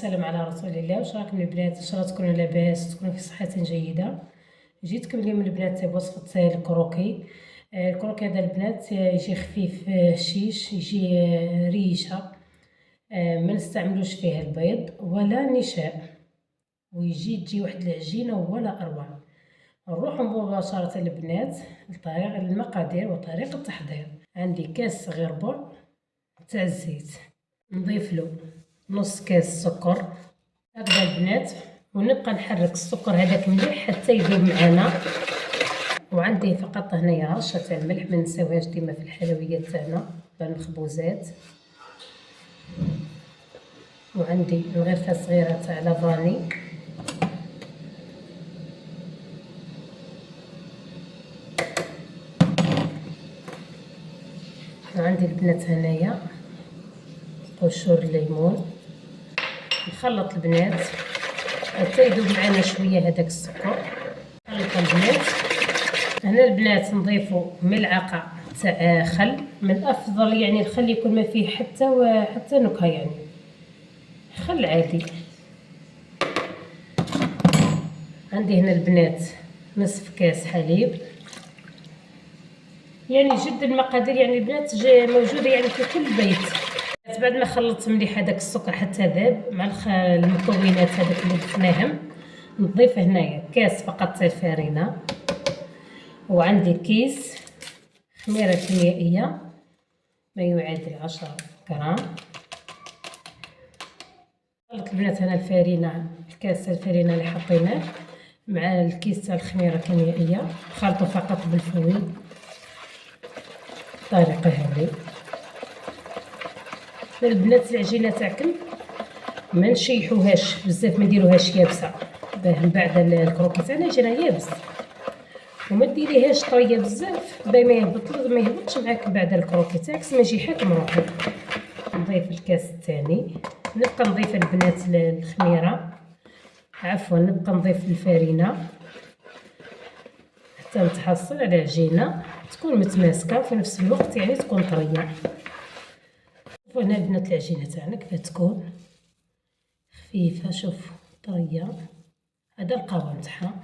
والسلام على رسول الله. واش راكم البنات؟ ان شاء الله تكونوا لاباس، تكونوا في صحه جيده. جيتكم اليوم البنات بوصفه الكروكي. الكروكي هذا البنات يجي خفيف شيش، يجي ريشه، ما نستعملوش فيه البيض ولا نشاء، ويجي تجي واحد العجينه ولا اروع. نروح مباشره البنات لطريقه المقادير وطريقه التحضير. عندي كاس صغير ربع تاع الزيت، نضيف له نص كاس سكر هكذا البنات، ونبقى نحرك السكر هذاك مليح حتى يذوب معنا. وعندي فقط هنايا رشه تاع الملح، ما نساوهاش ديما في الحلويات تاعنا بالمخبوزات. وعندي مغرفه صغيره تاع لافاني، وعندي البنات هنايا قشور الليمون. نخلط البنات حتى يذوب معنا شويه هذاك السكر. نخلط البنات. هنا البنات نضيفوا ملعقه تاع خل، من الافضل يعني الخل يكون ما فيه حتى نكهه، يعني خل عادي. عندي هنا البنات نصف كاس حليب، يعني جد المقادير يعني البنات موجوده يعني في كل بيت. بعد ما خلطت مليح هذاك السكر حتى ذاب مع المكونات هذوك اللي ضفناهم، نضيف هنايا كاس فقط تاع الفارينه، وعندي كيس خميره كيميائيه ما يعادل 10 غرام. خلط البنات هنا الفارينه، الكاس تاع الفارينه اللي حطيناه مع الكيس تاع الخميره الكيميائيه، خلطوا فقط بالفوي بالطريقه هذه. البنات العجينه تاعكم ما نشيحوهاش بزاف، ما نديروهاش يابسه باه من بعد الكروكي تاعنا يجينا يابس، وما ديريهاش طريه بزاف باه ما يهبطش معاك بعد الكروكي تاعك، ما يجي حاكم روحك. نضيف الكاس الثاني، نبقى نضيف البنات الخميره، عفوا نبقى نضيف الفارينه حتى نتحصل على عجينه تكون متماسكه وفي نفس الوقت يعني تكون طريه. شوفوا هنا البنات العجينه تاعنا كيف تكون خفيفه، شوف طريه، هذا القوام تاعها.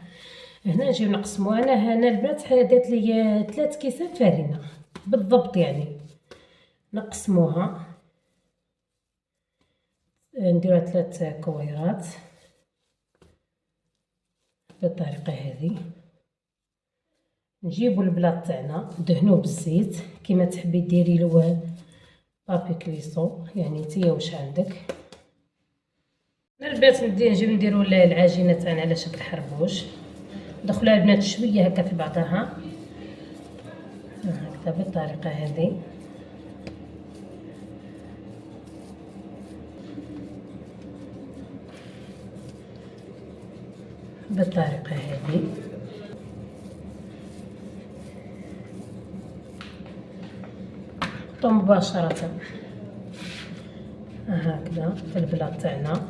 هنا نجيو نقسموها. انا هنا البنات دات لي 3 كيسان فارينه بالضبط، يعني نقسموها نديروها 3 كويرات بالطريقه هذه. نجيبو البلاط تاعنا ندهنوه بالزيت كيما تحبي ديري له بابي كويسون، يعني نتيا واش عندك. البنات نجيو نديرو العجينه تاعنا على شكل حربوش، ندخلوها البنات شويه هكا في بعضها هكذا بالطريقه هذه. بالطريقه هذه مباشره هكذا في البلاط تاعنا.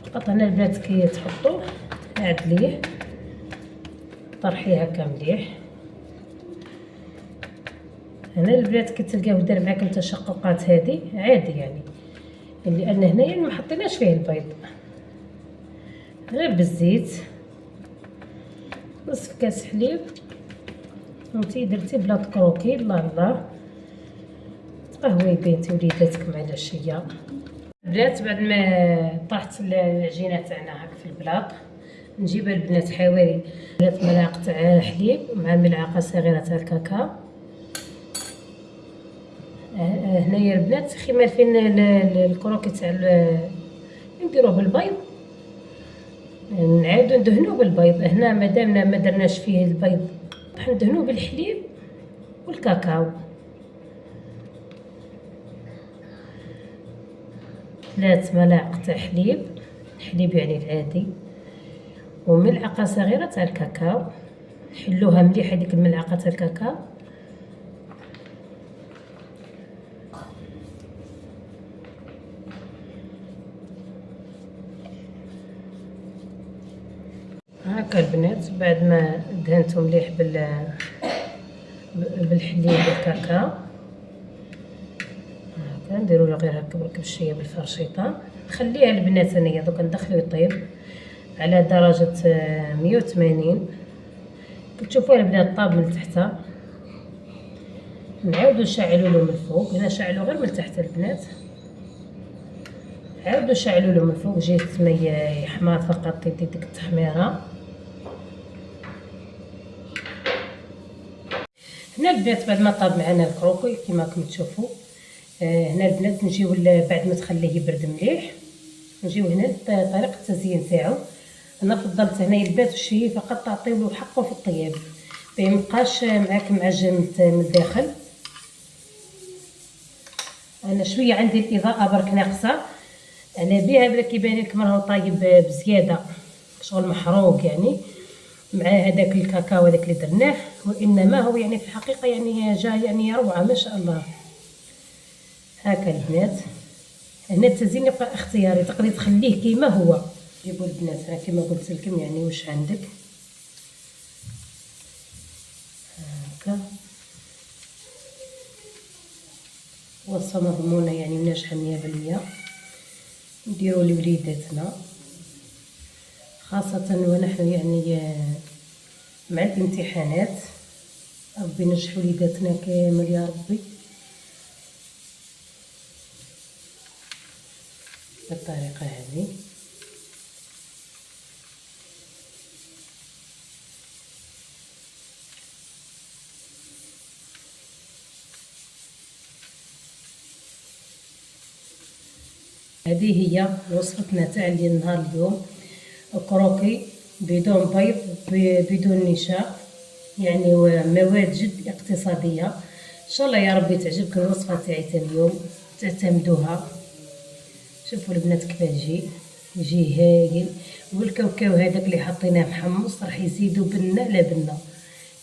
فقط هنا البنات كي تحطوه عدليه طرحيه هكا مليح. هنا البنات كي تلقاوه دار معاكم التشققات هذه عادي، يعني لان هنايا ما حطيناش فيه البيض، غير بالزيت نصف كاس حليب. انتي درتي بلاط كروكي، الله الله قهوه بنتي وليداتكم على العشيه. البنات بعد ما طاحت العجينه تاعنا هاك في البلاط، نجيب البنات حوالي 3 ملاعق تاع حليب مع ملعقه صغيره تاع الكاكاو. هنايا البنات خيما فين الكروكي تاع نديروه بالبيض، نعاودو ندهنوه بالبيض. هنا مادامنا ما درناش فيه البيض راح ندهنوه بالحليب والكاكاو. 3 ملاعق تاع حليب يعني العادي، وملعقه صغيره تاع الكاكاو. حلوها مليح هذيك الملعقه تاع الكاكاو. هكا البنات بعد ما دهنتو مليح بالحليب والكاكاو هكا نديرو له غير هكا برك بشويه بالفرشيطه نخليها البنات انايا دوكا ندخلو يطيب على درجة 180. كتشوفوا البنات طاب من تحت، نعاودو نشعلو له من الفوق. هنا شعلو غير من تحت البنات، عاودو شعلو له من الفوق جيت ما يحمر فقط يدي ديك التحميره. هنا البنات بعد ما طاب معنا الكروكي كما راكم تشوفوا، هنا البنات نجيو بعد ما تخليه يبرد مليح، نجيو هنا طريقه التزيين تاعو. انا فضلت هنايا البنات الشي فقط تعطيو له حقه في الطياب، باش ميبقاش معاك معجن من الداخل. انا شويه عندي الاضاءه برك ناقصه على بها، بلا كيبان لكم راهو طايب بزياده شغل محروق يعني مع هذاك الكاكاو هذاك اللي درناه، وانما هو يعني في الحقيقه يعني جا يعني روعه ما شاء الله. هكا البنات هنا التزيين يبقى اختياري، تقدري تخليه كيما هو. جيبوا البنات انا كما قلت لكم يعني واش عندك هكا وصفه مضمونه يعني وناجحه 100%. نديروا لوليداتنا خاصه ونحن يعني مع الامتحانات. ربي ينجح وليداتنا كامل يا ربي. بالطريقه هذه هذه هي وصفتنا تاع النهار اليوم، كروكي بدون بيض بدون نشاء، يعني مواد جد اقتصاديه. ان شاء الله يا ربي تعجبكم الوصفه تاعي اليوم تعتمدوها. شوفوا البنات كيف يجي هايل، والكاوكاو هذاك اللي حطيناه محمص راح يزيدوا بنه على بنه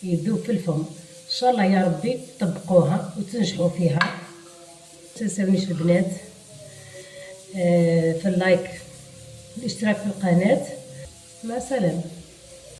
يذوب في الفم. ان شاء الله يا ربي طبقوها وتنجحوا فيها. متنساونيش البنات في اللايك والاشتراك في القناه. مع السلامه.